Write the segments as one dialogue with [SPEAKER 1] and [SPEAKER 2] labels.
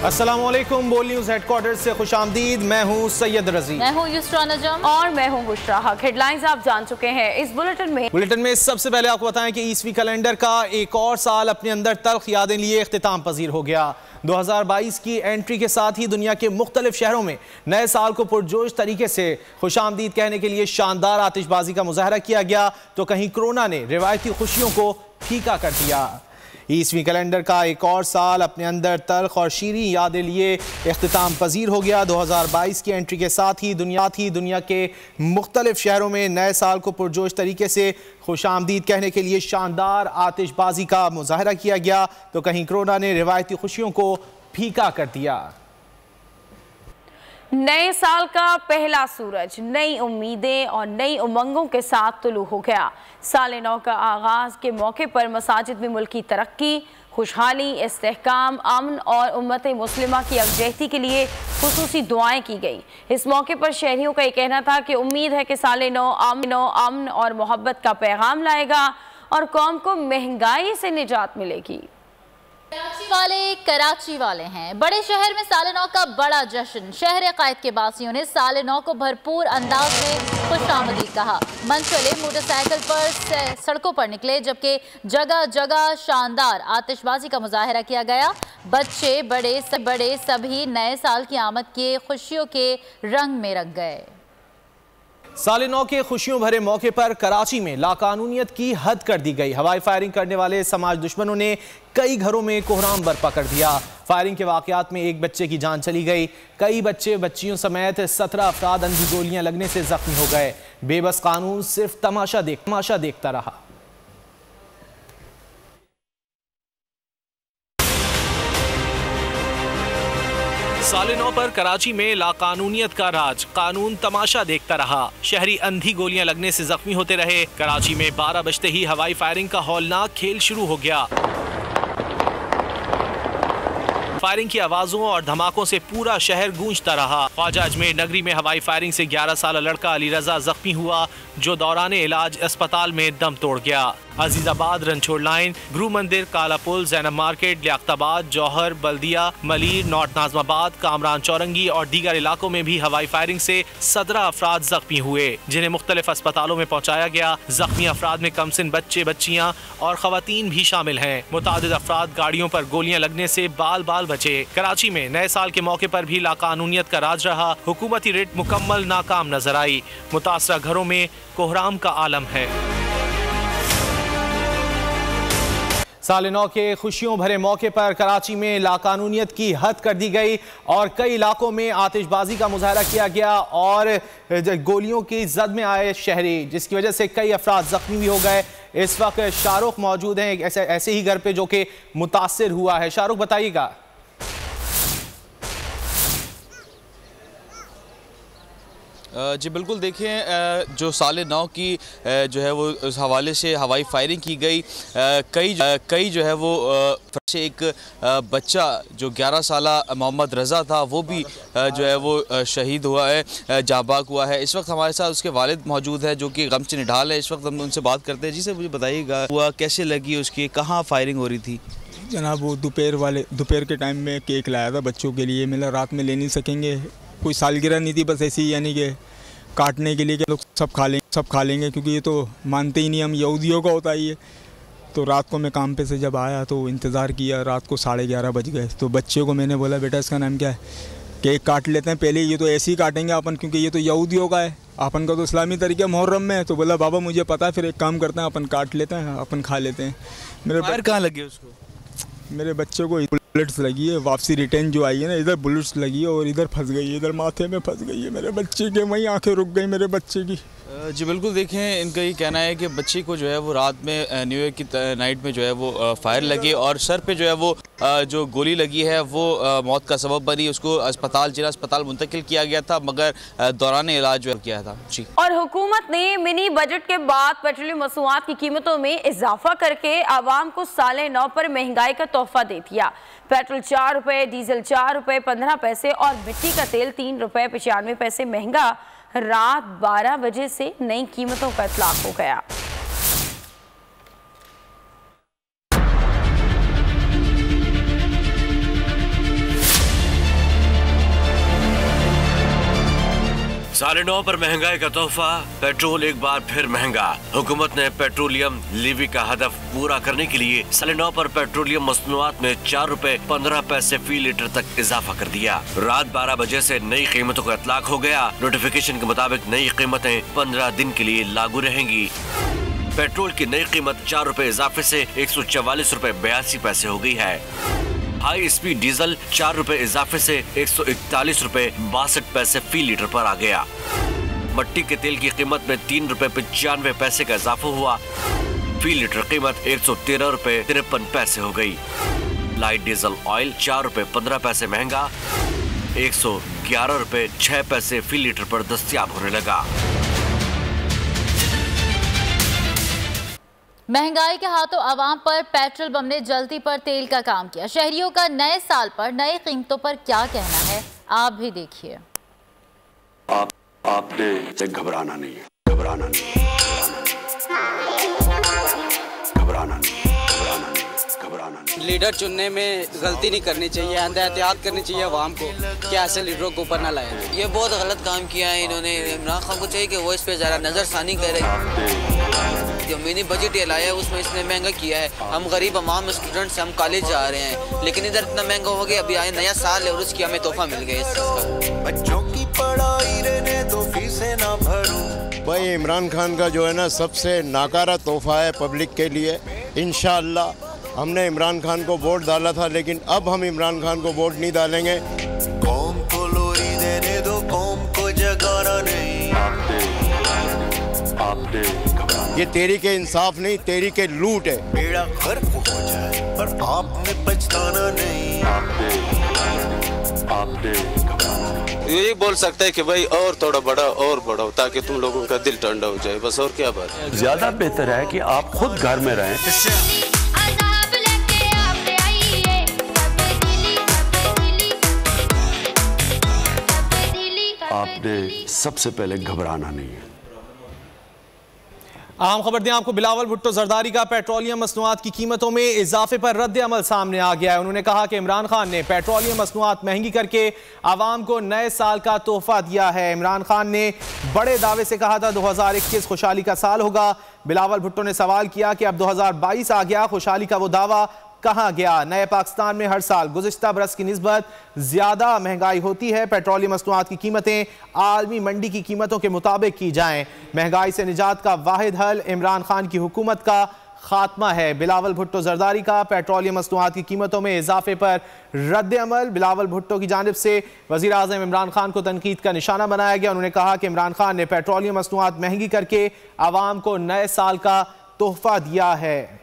[SPEAKER 1] अस्सलामुअलैकुम, बोल news headquarter से खुशामदीद। मैं हूँ सैयद रजी,
[SPEAKER 2] मैं हूँ युसरा नजम और मैं हूँ बुशरा हक। हेडलाइंस आप जान चुके हैं। इस बुलेटिन में
[SPEAKER 1] सबसे पहले आपको बताएं कि ईस्वी कैलेंडर का एक और साल अपने अंदर तल्ख यादें लिए इख्तिताम पजीर हो गया। 2022 की एंट्री के साथ ही दुनिया के मुख्तलिफ शहरों में नए साल को पुरजोश तरीके से खुशामदीद कहने के लिए शानदार आतिशबाजी का मुजाहरा किया गया, तो कहीं कोरोना ने रिवायती खुशियों को फीका कर दिया। ईस्वी कैलेंडर का एक और साल अपने अंदर तल्ख और शीरीं यादें लिए इख्तिताम पजीर हो गया। 2022 की एंट्री के साथ ही दुनिया के मुख्तलिफ शहरों में नए साल को पुरजोश तरीके से खुशामदीद कहने के लिए शानदार आतिशबाजी का मुजाहरा किया गया, तो कहीं कोरोना ने रिवायती खुशियों को फीका कर दिया।
[SPEAKER 2] नए साल का पहला सूरज नई उम्मीदें और नई उमंगों के साथ तुलू हो गया। साल नौ का आगाज के मौके पर मसाजिद में मुल्की तरक्की, खुशहाली, इस्तेहकाम, अमन और उम्मत मुस्लिमा की यकजहती के लिए खुसूसी दुआएं की गई। इस मौके पर शहरियों का ये कहना था कि उम्मीद है कि साल नौ अमन और मोहब्बत का पैगाम लाएगा और कौम को महंगाई से निजात मिलेगी।
[SPEAKER 3] कराची वाले हैं। बड़े शहर में साल नौ का बड़ा जश्न। शहर कायद के बासियों ने साल नौ को भरपूर अंदाज में खुशामदीद कहा। मन चले मोटरसाइकिल पर सड़कों पर निकले, जबकि जगह जगह शानदार आतिशबाजी का मुजाहरा किया गया। बच्चे बड़े सभी नए साल की आमद के खुशियों के रंग में रंग गए।
[SPEAKER 1] साल नौ के खुशियों भरे मौके पर कराची में लाकानूनियत की हद कर दी गई। हवाई फायरिंग करने वाले समाज दुश्मनों ने कई घरों में कोहराम बर्पा कर दिया। फायरिंग के वाकयात में एक बच्चे की जान चली गई। कई बच्चियों समेत 17 अफराद अंधी गोलियां लगने से जख्मी हो गए। बेबस कानून सिर्फ तमाशा देखता रहा। साल नौ पर कराची में लाकानूनियत का राज, कानून तमाशा देखता रहा। शहरी अंधी गोलियां लगने से जख्मी होते रहे। कराची में 12 बजते ही हवाई फायरिंग का हौलनाक खेल शुरू हो गया। फायरिंग की आवाजों और धमाकों से पूरा शहर गूंजता रहा। ख्वाजा अजमेर नगरी में हवाई फायरिंग से 11 साल लड़का अली रजा जख्मी हुआ, जो दौरान इलाज अस्पताल में दम तोड़ गया। अजीजाबाद, रनछोड़ लाइन, गुरु मंदिर, काला पुल, जैनब मार्केट, लियाकताबाद, जौहर, बल्दिया, मलीर, नॉर्थ नाजमाबाद, कामरान चौरंगी और दीगर इलाकों में भी हवाई फायरिंग से 17 अफराद जख्मी हुए, जिन्हें मुख्तलिफ अस्पतालों में पहुंचाया गया। जख्मी अफराद में कमसिन बच्चे, बच्चियां और खवातीन भी शामिल हैं। मुतादिद अफराद गाड़ियों पर गोलियां लगने से बाल बाल बचे। कराची में नए साल के मौके पर भी लाकानूनियत का राज रहा। हुकूमती रिट मुकम्मल नाकाम नजर आई। मुतासरा घरों में कोहराम का आलम है। साल नौ के खुशियों भरे मौके पर कराची में लाकानूनियत की हद कर दी गई और कई इलाकों में आतिशबाजी का मुजाहरा किया गया और गोलियों की जद में आए शहरी, जिसकी वजह से कई अफराद जख्मी भी हो गए। इस वक्त शाहरुख मौजूद हैं ऐसे ही घर पे जो कि मुतासिर हुआ है। शाहरुख, बताइएगा।
[SPEAKER 4] जी बिल्कुल, देखें जो साल नौ की जो है वो उस हवाले से हवाई फायरिंग की गई। कई जो है वो से एक बच्चा जो 11 साला मोहम्मद रज़ा था, वो भी जो है वो शहीद हुआ है, जाबाक हुआ है। इस वक्त हमारे साथ उसके वालिद मौजूद है जो कि गम से निढाल है। इस वक्त हम उनसे बात करते हैं। जी सर, मुझे बताइएगा हुआ कैसे लगी, उसकी कहाँ फायरिंग हो रही थी?
[SPEAKER 5] जनाब, वो दोपहर के टाइम में केक लाया था बच्चों के लिए। मतलब रात में ले नहीं सकेंगे, कोई सालगिरह नहीं थी, बस ऐसी यानी कि काटने के लिए कि लोग सब खा लेंगे क्योंकि ये तो मानते ही नहीं, हम यहूदियों का होता ही है। तो रात को मैं काम पे से जब आया तो इंतज़ार किया, रात को 11:30 बज गए। तो बच्चे को मैंने बोला, बेटा इसका नाम क्या है? केक काट लेते हैं पहले, ये तो ऐसे ही काटेंगे अपन क्योंकि ये तो यहूदियों का है, अपन का तो इस्लामी तरीका मुहर्रम में है। तो बोला बाबा मुझे पता है, फिर एक काम करते हैं अपन काट लेते हैं, अपन खा लेते हैं।
[SPEAKER 4] मेरे कहाँ लगे उसको?
[SPEAKER 5] मेरे बच्चे को बुलेट्स लगी है, वापसी रिटर्न जो आई है ना, इधर बुलेट्स लगी है और इधर फंस गई है, इधर माथे में फंस गई है मेरे बच्चे के। वहीं आंखें रुक गई मेरे बच्चे की।
[SPEAKER 4] जी बिल्कुल, देखें इनका ये कहना है कि बच्चे को जो है वो रात में न्यू ईयर की नाइट में जो है वो फायर लगी और सर पे जो है वो जो गोली लगी है वो मौत का सबब बनी। उसको जिला अस्पताल मुंतकिल किया गया था, मगर दौरान इलाज जो किया था। जी।
[SPEAKER 2] और हुकूमत ने मिनी बजट के बाद पेट्रोलियम मसूआत की कीमतों में इजाफा करके आवाम को साल नौ पर महंगाई का तोहफा दे दिया। पेट्रोल 4 रुपये, डीजल 4 रुपये 15 पैसे और मिट्टी का तेल 3 रुपये 95 पैसे महंगा रात 12 बजे से नई कीमतों का इतलाक हो गया।
[SPEAKER 6] साले 9 पर महंगाई का तोहफा, पेट्रोल एक बार फिर महंगा। हुकूमत ने पेट्रोलियम लीवी का हदफ पूरा करने के लिए साले 9 पर पेट्रोलियम मसनूआत में 4 रुपए 15 पैसे फी लीटर तक इजाफा कर दिया। रात 12 बजे से नई कीमतों का इतलाक हो गया। नोटिफिकेशन के मुताबिक नई कीमतें 15 दिन के लिए लागू रहेंगी। पेट्रोल की नई कीमत 4 रुपए इजाफे से 144 रुपए 82 पैसे हो गई है। हाई स्पीड डीजल 4 रुपए इजाफे से 141 रुपए 62 पैसे फी लीटर पर आ गया। मट्टी के तेल की कीमत में 3 रुपए 95 पैसे का इजाफा हुआ। फी लीटर कीमत 113 रुपए 53 पैसे हो गई। लाइट डीजल ऑयल 4 रुपए 15 पैसे महंगा 111 रुपए 6 पैसे फी लीटर पर दस्तयाब होने लगा।
[SPEAKER 3] महंगाई के हाथों आवाम पर पेट्रोल बम ने जल्दी पर तेल का काम किया। शहरियों का नए साल पर नए कीमतों पर क्या कहना है, आप भी देखिए।
[SPEAKER 7] आपने घबराना नहीं है, घबराना नहीं, घबराना नहीं, घबराना नहीं।
[SPEAKER 8] लीडर चुनने में गलती नहीं करनी चाहिए, एहतियात करनी चाहिए आवाम को कि ऐसे लीडरों को ऊपर ना लाए।
[SPEAKER 9] ये बहुत गलत काम किया है इन्होंने। इमरान खान को चाहिए कि वो इस पे जरा नजरसानी करे। जो मिनी बजट ये लाया है उसमें इसने महंगा किया है। हम गरीब अवाम स्टूडेंट्स हम कॉलेज जा रहे हैं, लेकिन इधर इतना महंगा हो गया। अभी आए नया साल है और उसकी हमें तोहफा मिल गया इस चीज़ का।
[SPEAKER 10] बच्चों की पढ़ाई रहने दो फीसें ना भरूं।
[SPEAKER 11] भाई इमरान खान का जो है ना सबसे नाकारा तोहफा है पब्लिक के लिए। इंशाअल्लाह हमने इमरान खान को वोट डाला था, लेकिन अब हम इमरान खान को वोट नहीं डालेंगे।
[SPEAKER 10] कौम को लोरी देने दो, कौम को जगाना नहीं।
[SPEAKER 7] आपने
[SPEAKER 11] ये तेरी के इंसाफ नहीं, तेरी के लूट है।
[SPEAKER 10] बेड़ा गर्क हो जाए पर आपने पछताना नहीं।
[SPEAKER 7] आपने
[SPEAKER 12] यही बोल सकता है कि भाई और थोड़ा बड़ा और बढ़ाओ ताकि तुम लोगों का दिल ठंडा हो जाए, बस। और क्या बात है।
[SPEAKER 7] ज्यादा बेहतर है कि आप खुद घर में रहें। आपने सबसे पहले घबराना नहीं है।
[SPEAKER 1] अहम खबर दें आपको, बिलावल भुट्टो जरदारी का पेट्रोलियम मसनूआत की कीमतों में इजाफे पर रद्द अमल सामने आ गया है। उन्होंने कहा कि इमरान खान ने पेट्रोलियम मसनूआत महंगी करके आवाम को नए साल का तोहफा दिया है। इमरान खान ने बड़े दावे से कहा था 2021 खुशहाली का साल होगा। बिलावल भुट्टो ने सवाल किया कि अब 2022 आ गया, खुशहाली का वो दावा कहाँ गया। नए पाकिस्तान में हर साल गुज़िश्ता बरस की निस्बत ज़्यादा महंगाई होती है। पेट्रोलियम मसनूआत की कीमतें आलमी मंडी की कीमतों के मुताबिक की जाएं। महंगाई से निजात का वाहिद हल इमरान खान की हुकूमत का खात्मा है। बिलावल भुट्टो जरदारी का पेट्रोलियम मसनूआत की कीमतों में इजाफे पर रद्द अमल। बिलावल भुट्टो की जानिब से वज़ीर आज़म इमरान खान को तनकीद का निशाना बनाया गया। उन्होंने कहा कि इमरान खान ने पेट्रोलियम मसनूआत महंगी करके आवाम को नए साल का तोहफा दिया है।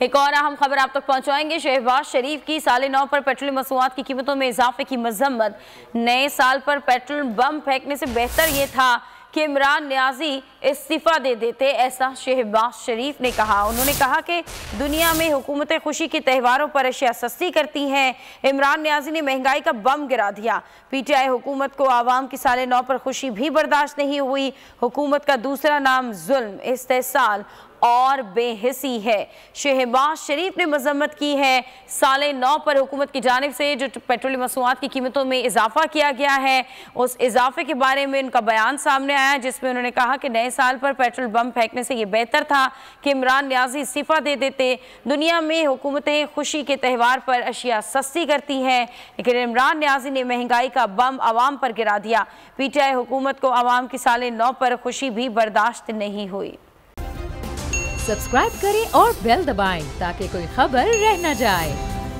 [SPEAKER 2] एक और अहम खबर आप तक पहुंचाएंगे। शहबाज शरीफ की साले 9 पर पेट्रोलियम मसनूआत की कीमतों में इजाफे की मजम्मत। नए साल पर पेट्रोल बम फेंकने से बेहतर ये था कि इमरान न्याजी इस्तीफा दे देते, ऐसा शहबाज शरीफ ने कहा। उन्होंने कहा कि दुनिया में हुकूमतें खुशी के त्योहारों पर अशिया सस्ती करती हैं। इमरान न्याजी ने महंगाई का बम गिरा दिया। पीटीआई हुकूमत को आवाम की साले 9 पर खुशी भी बर्दाश्त नहीं हुई। हुकूमत का दूसरा नाम जुल्म, इस्तेसाल और बेहिसी है। शहबाज शरीफ ने मजम्मत की है साले 9 पर हुकूमत की जानिब से जो पेट्रोलियम मसनूआत की कीमतों में इजाफा किया गया है, उस इजाफे के बारे में उनका बयान सामने आया, जिसमें उन्होंने कहा कि नए साल पर पेट्रोल बम फेंकने से ये बेहतर था कि इमरान न्याजी इस्तीफा दे देते। दुनिया में हुकूमतें खुशी के त्यौहार पर अशिया सस्ती करती हैं, लेकिन इमरान न्याजी ने महंगाई का बम आवाम पर गिरा दिया। पीटीआई हुकूमत को आवाम की साले 9 पर खुशी भी बर्दाश्त नहीं हुई।
[SPEAKER 13] सब्सक्राइब करें और बेल दबाएं ताकि कोई खबर रह न जाए।